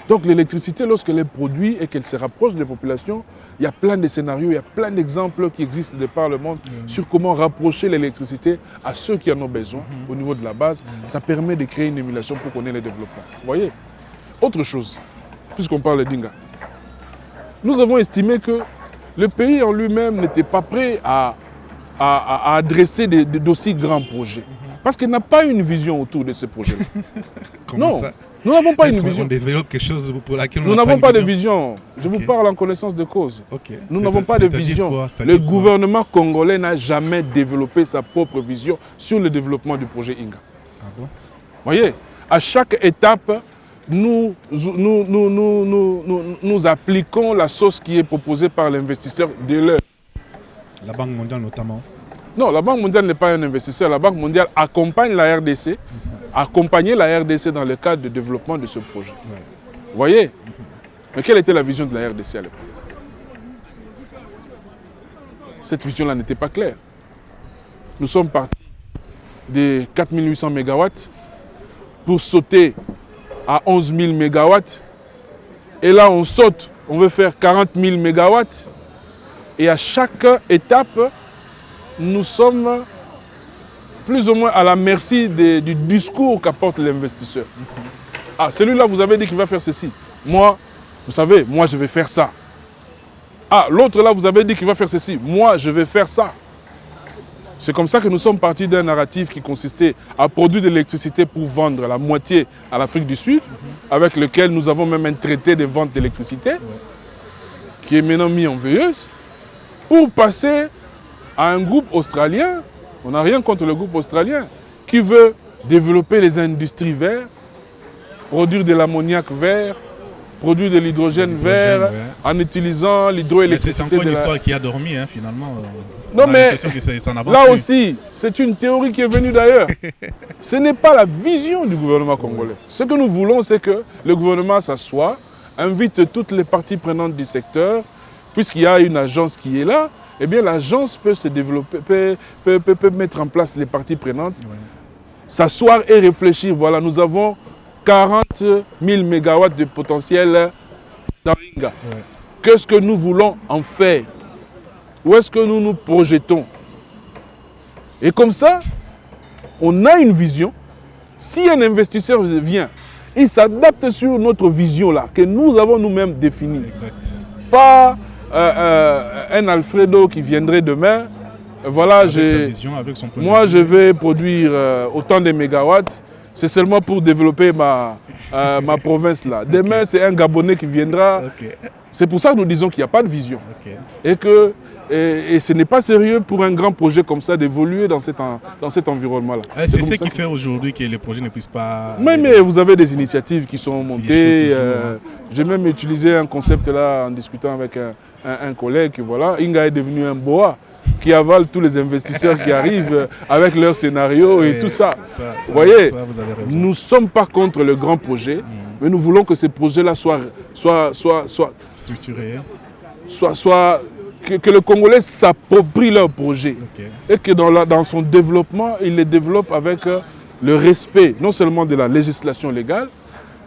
Donc l'électricité, lorsqu'elle est produite et qu'elle se rapproche des populations, il y a plein de scénarios, il y a plein d'exemples qui existent de par le monde sur comment rapprocher l'électricité à ceux qui en ont besoin au niveau de la base. Ça permet de créer une émulation pour qu'on ait le développement. Vous voyez? Autre chose, puisqu'on parle d'Inga, nous avons estimé que le pays en lui-même n'était pas prêt à adresser d'aussi grands projets. Parce qu'il n'a pas une vision autour de ces projets. Comment non, ça? nous n'avons pas une vision. On développe quelque chose pour laquelle nous n'avons pas de vision. Je vous parle en connaissance de cause. Nous n'avons pas de vision. Le gouvernement congolais n'a jamais développé sa propre vision sur le développement du projet Inga. Ah bon? Voyez, à chaque étape, nous appliquons la sauce qui est proposée par l'investisseur de l'heure. La Banque mondiale notamment. Non, la Banque mondiale n'est pas un investisseur. La Banque mondiale accompagne la RDC, accompagner la RDC dans le cadre de développement de ce projet. Vous voyez? Mais quelle était la vision de la RDC à l'époque? Cette vision-là n'était pas claire. Nous sommes partis des 4800 MW pour sauter à 11 000 MW. Et là, on saute, on veut faire 40 000 MW. Et à chaque étape, nous sommes plus ou moins à la merci du discours qu'apporte l'investisseur. Ah, celui-là, vous avez dit qu'il va faire ceci. Moi, vous savez, moi, je vais faire ça. Ah, l'autre là, vous avez dit qu'il va faire ceci. Moi, je vais faire ça. C'est comme ça que nous sommes partis d'un narratif qui consistait à produire de l'électricité pour vendre la moitié à l'Afrique du Sud, avec lequel nous avons même un traité de vente d'électricité, qui est maintenant mis en veilleuse, pour passer à un groupe australien, on n'a rien contre le groupe australien, qui veut développer les industries vertes, produire de l'ammoniac vert, produire de l'hydrogène vert, en utilisant l'hydroélectricité. C'est encore une histoire qui a dormi, hein, finalement. Non, mais là aussi, c'est une théorie qui est venue d'ailleurs. Ce n'est pas la vision du gouvernement congolais. Ce que nous voulons, c'est que le gouvernement s'assoie, invite toutes les parties prenantes du secteur, puisqu'il y a une agence qui est là, eh bien l'agence peut se développer, peut mettre en place les parties prenantes, s'asseoir et réfléchir. Voilà, nous avons 40 000 MW de potentiel dans Inga. Qu'est-ce que nous voulons en faire? Où est-ce que nous nous projetons? Et comme ça, on a une vision. Si un investisseur vient, il s'adapte sur notre vision là, que nous avons nous-mêmes définie. Exact. Pas un Alfredo qui viendrait demain. Voilà, moi je vais produire autant de mégawatts. C'est seulement pour développer ma province là. Demain, c'est un Gabonais qui viendra. C'est pour ça que nous disons qu'il n'y a pas de vision. Et ce n'est pas sérieux pour un grand projet comme ça d'évoluer dans cet environnement-là. C'est ce qui fait aujourd'hui que les projets ne puissent pas... Mais vous avez des initiatives qui sont montées. J'ai même utilisé un concept là en discutant avec un collègue. Voilà, Inga est devenu un boa qui avale tous les investisseurs qui arrivent avec leurs scénarios et tout ça. Vous voyez, nous ne sommes pas contre le grand projet, mais nous voulons que ces projets-là soient structurés. Que le Congolais s'approprie leur projet et que dans son développement, il les développe avec le respect non seulement de la législation légale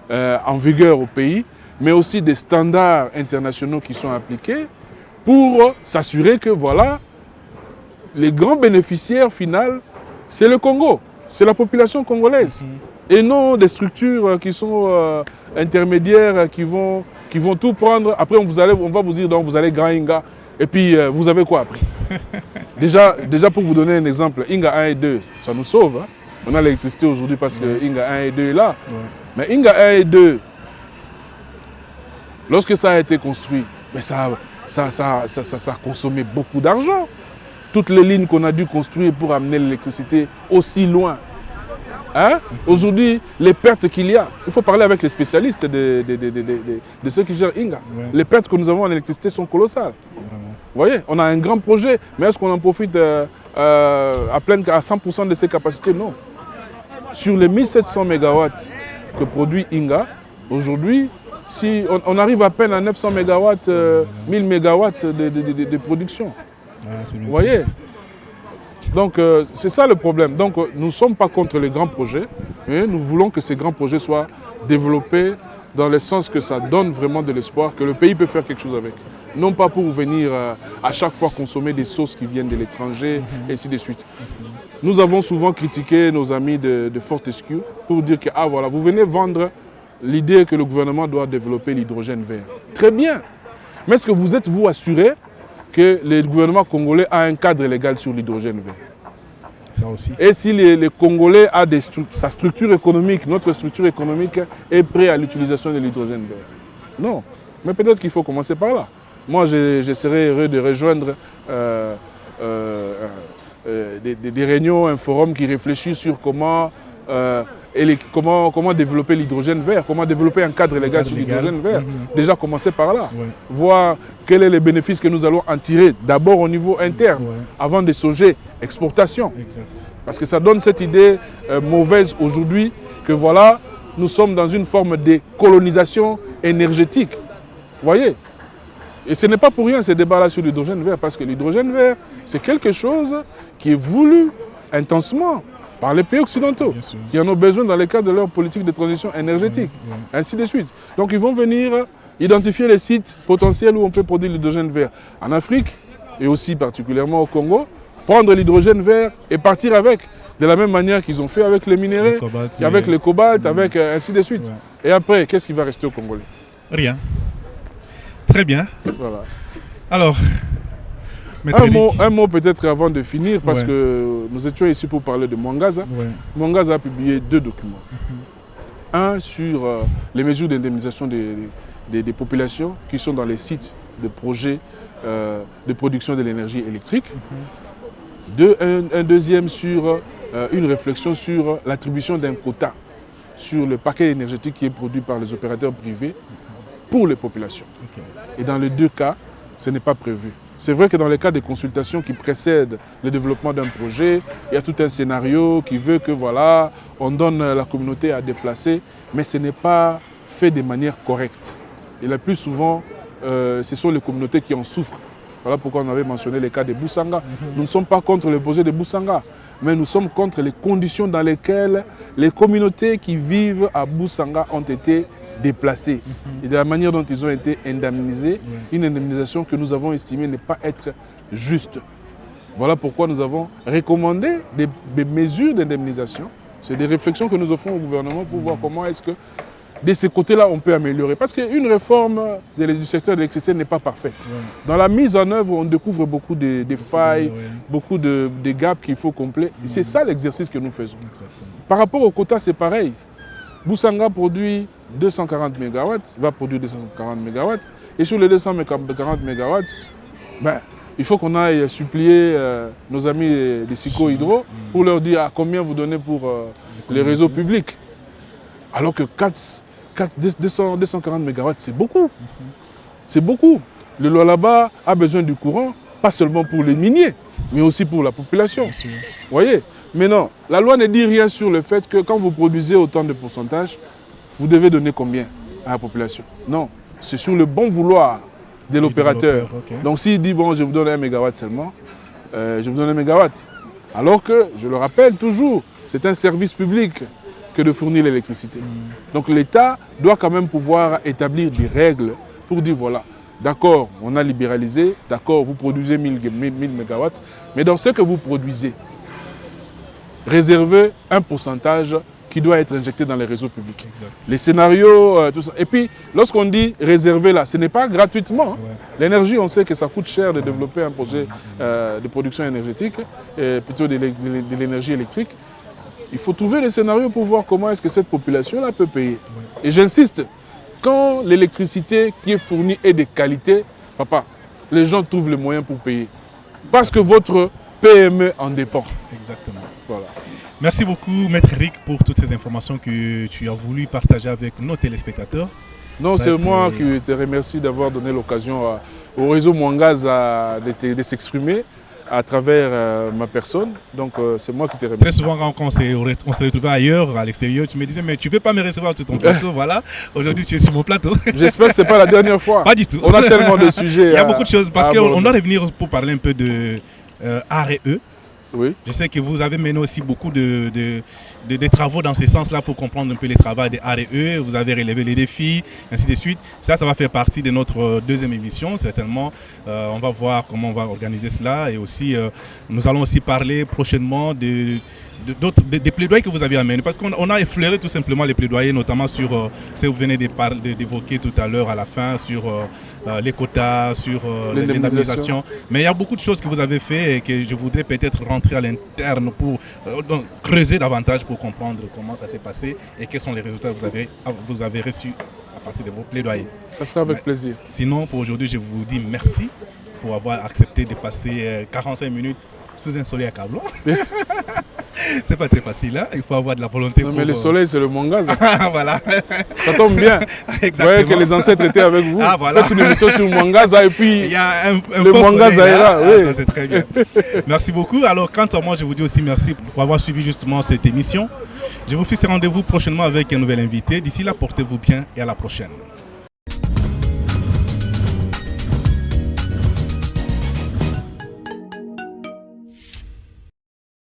en vigueur au pays, mais aussi des standards internationaux qui sont appliqués pour s'assurer que voilà, les grands bénéficiaires finaux, c'est le Congo, c'est la population congolaise. Et non des structures qui sont intermédiaires, qui vont tout prendre. Après, on va vous dire, donc, vous allez Grand Inga, et puis vous avez quoi après? déjà, pour vous donner un exemple, Inga 1 et 2, ça nous sauve. Hein? On a l'électricité aujourd'hui parce que Inga 1 et 2 est là. Mais Inga 1 et 2, lorsque ça a été construit, mais ça a consommé beaucoup d'argent. Toutes les lignes qu'on a dû construire pour amener l'électricité aussi loin. Hein? Aujourd'hui, les pertes qu'il y a, il faut parler avec les spécialistes de ceux qui gèrent Inga. Les pertes que nous avons en électricité sont colossales. Vous voyez, on a un grand projet, mais est-ce qu'on en profite à 100% de ses capacités? Non. Sur les 1700 MW que produit Inga, aujourd'hui, si on arrive à peine à 900 MW, 1000 MW de production. Vous voyez? Donc c'est ça le problème. Donc nous ne sommes pas contre les grands projets, mais nous voulons que ces grands projets soient développés dans le sens que ça donne vraiment de l'espoir, que le pays peut faire quelque chose avec. Non pas pour venir à chaque fois consommer des sauces qui viennent de l'étranger, et ainsi de suite. Nous avons souvent critiqué nos amis de Fortescue pour dire que, ah voilà, vous venez vendre l'idée que le gouvernement doit développer l'hydrogène vert. Très bien. Mais est-ce que vous êtes-vous assuré que le gouvernement congolais a un cadre légal sur l'hydrogène vert? Ça aussi. Et si les Congolais a sa structure économique, notre structure économique est prête à l'utilisation de l'hydrogène vert? Non. Mais peut-être qu'il faut commencer par là. Moi, je serais heureux de rejoindre des réunions, un forum qui réfléchit sur comment développer l'hydrogène vert, comment développer un cadre légal sur l'hydrogène vert. Déjà commencer par là, voir quels sont les bénéfices que nous allons en tirer, d'abord au niveau interne, avant de songer exportation. Exact. Parce que ça donne cette idée mauvaise aujourd'hui que voilà, nous sommes dans une forme de colonisation énergétique. Vous voyez? Et ce n'est pas pour rien ces débats-là sur l'hydrogène vert, parce que l'hydrogène vert, c'est quelque chose qui est voulu intensement par les pays occidentaux, qui en ont besoin dans le cadre de leur politique de transition énergétique, ainsi de suite. Donc ils vont venir identifier les sites potentiels où on peut produire l'hydrogène vert en Afrique, et aussi particulièrement au Congo, prendre l'hydrogène vert et partir avec, de la même manière qu'ils ont fait avec les minéraux, avec le cobalt, avec ainsi de suite. Et après, qu'est-ce qui va rester au Congolais? Rien. Très bien. Voilà. Alors, un mot peut-être avant de finir, parce que nous étions ici pour parler de Mwangaza. Mwangaza a publié 2 documents. Un sur les mesures d'indemnisation des populations qui sont dans les sites de projets de production de l'énergie électrique. Un deuxième sur une réflexion sur l'attribution d'un quota sur le paquet énergétique qui est produit par les opérateurs privés pour les populations. Et dans les 2 cas, ce n'est pas prévu. C'est vrai que dans les cas de consultation qui précèdent le développement d'un projet, il y a tout un scénario qui veut que voilà, on donne la communauté à déplacer, mais ce n'est pas fait de manière correcte. Et le plus souvent, ce sont les communautés qui en souffrent. Voilà pourquoi on avait mentionné les cas de Boussanga. Nous ne sommes pas contre le projet de Boussanga, mais nous sommes contre les conditions dans lesquelles les communautés qui vivent à Boussanga ont été déplacés et de la manière dont ils ont été indemnisés, une indemnisation que nous avons estimée ne pas être juste. Voilà pourquoi nous avons recommandé des mesures d'indemnisation. C'est des réflexions que nous offrons au gouvernement pour voir comment est-ce que de ce côté-là on peut améliorer. Parce qu'une réforme du secteur de l'électricité n'est pas parfaite. Dans la mise en œuvre, on découvre beaucoup de failles, beaucoup de gaps qu'il faut combler. C'est ça l'exercice que nous faisons. Par rapport au quota, c'est pareil. Boussanga produit 240 MW, va produire 240 MW, et sur les 240 MW, il faut qu'on aille supplier nos amis des Sico Hydro pour leur dire combien vous donnez pour les réseaux publics. Alors que 240 MW, c'est beaucoup. C'est beaucoup. Le Lualaba a besoin du courant, pas seulement pour les miniers, mais aussi pour la population. Vous voyez? Mais non, la loi ne dit rien sur le fait que quand vous produisez autant de pourcentage, vous devez donner combien à la population? Non, c'est sur le bon vouloir de l'opérateur. Donc s'il dit, bon, je vous donne 1 MW seulement, je vous donne 1 MW. Alors que, je le rappelle toujours, c'est un service public que de fournir l'électricité. Donc l'État doit quand même pouvoir établir des règles pour dire, voilà, d'accord, on a libéralisé, d'accord, vous produisez 1000 MW, mais dans ce que vous produisez, réservez un pourcentage qui doit être injecté dans les réseaux publics. Les scénarios, tout ça. Et puis, lorsqu'on dit réserver là, ce n'est pas gratuitement. L'énergie, on sait que ça coûte cher de développer un projet de production énergétique, plutôt de l'énergie électrique. Il faut trouver les scénarios pour voir comment est-ce que cette population-là peut payer. Et j'insiste, quand l'électricité qui est fournie est de qualité, papa, les gens trouvent les moyens pour payer. Parce que votre PME en dépend. Exactement. Voilà. Merci beaucoup, Maître Eric, pour toutes ces informations que tu as voulu partager avec nos téléspectateurs. Non, c'est moi qui te remercie d'avoir donné l'occasion au réseau Mwangaza de s'exprimer à travers ma personne. Donc, c'est moi qui te remercie. Très souvent, quand on se retrouvait ailleurs, à l'extérieur, tu me disais, mais tu ne veux pas me recevoir sur ton plateau. Voilà, aujourd'hui, tu es sur mon plateau. J'espère que ce n'est pas la dernière fois. Pas du tout. On a tellement de sujets. Il y a beaucoup de choses, parce qu'on doit revenir pour parler un peu de R&E. Oui. Je sais que vous avez mené aussi beaucoup de travaux dans ce sens-là pour comprendre un peu les travaux des RE. Vous avez relevé les défis, ainsi de suite. Ça va faire partie de notre deuxième émission, certainement. On va voir comment on va organiser cela. Et aussi, nous allons aussi parler prochainement des plaidoyers que vous avez amenés. Parce qu'on a effleuré tout simplement les plaidoyers, notamment sur ce que vous venez d'évoquer tout à l'heure à la fin, sur les quotas, sur l'indemnisation. Mais il y a beaucoup de choses que vous avez fait et que je voudrais peut-être rentrer à l'interne pour creuser davantage pour comprendre comment ça s'est passé et quels sont les résultats que vous avez reçus à partir de vos plaidoyers. Ça sera avec plaisir. Sinon, pour aujourd'hui, je vous dis merci pour avoir accepté de passer 45 minutes sous un soleil accablant. C'est pas très facile, hein? Il faut avoir de la volonté. Non, mais le soleil, c'est le Mwangaza. Voilà. Ça tombe bien. Exactement. Vous voyez que les ancêtres étaient avec vous. Ah, voilà. Faites une émission sur Mwangaza et puis il y a un le Mwangaza est là. Oui. Ça, c'est très bien. Merci beaucoup. Alors, quant à moi, je vous dis aussi merci pour avoir suivi justement cette émission. Je vous fixe rendez-vous prochainement avec un nouvel invité. D'ici là, portez-vous bien et à la prochaine.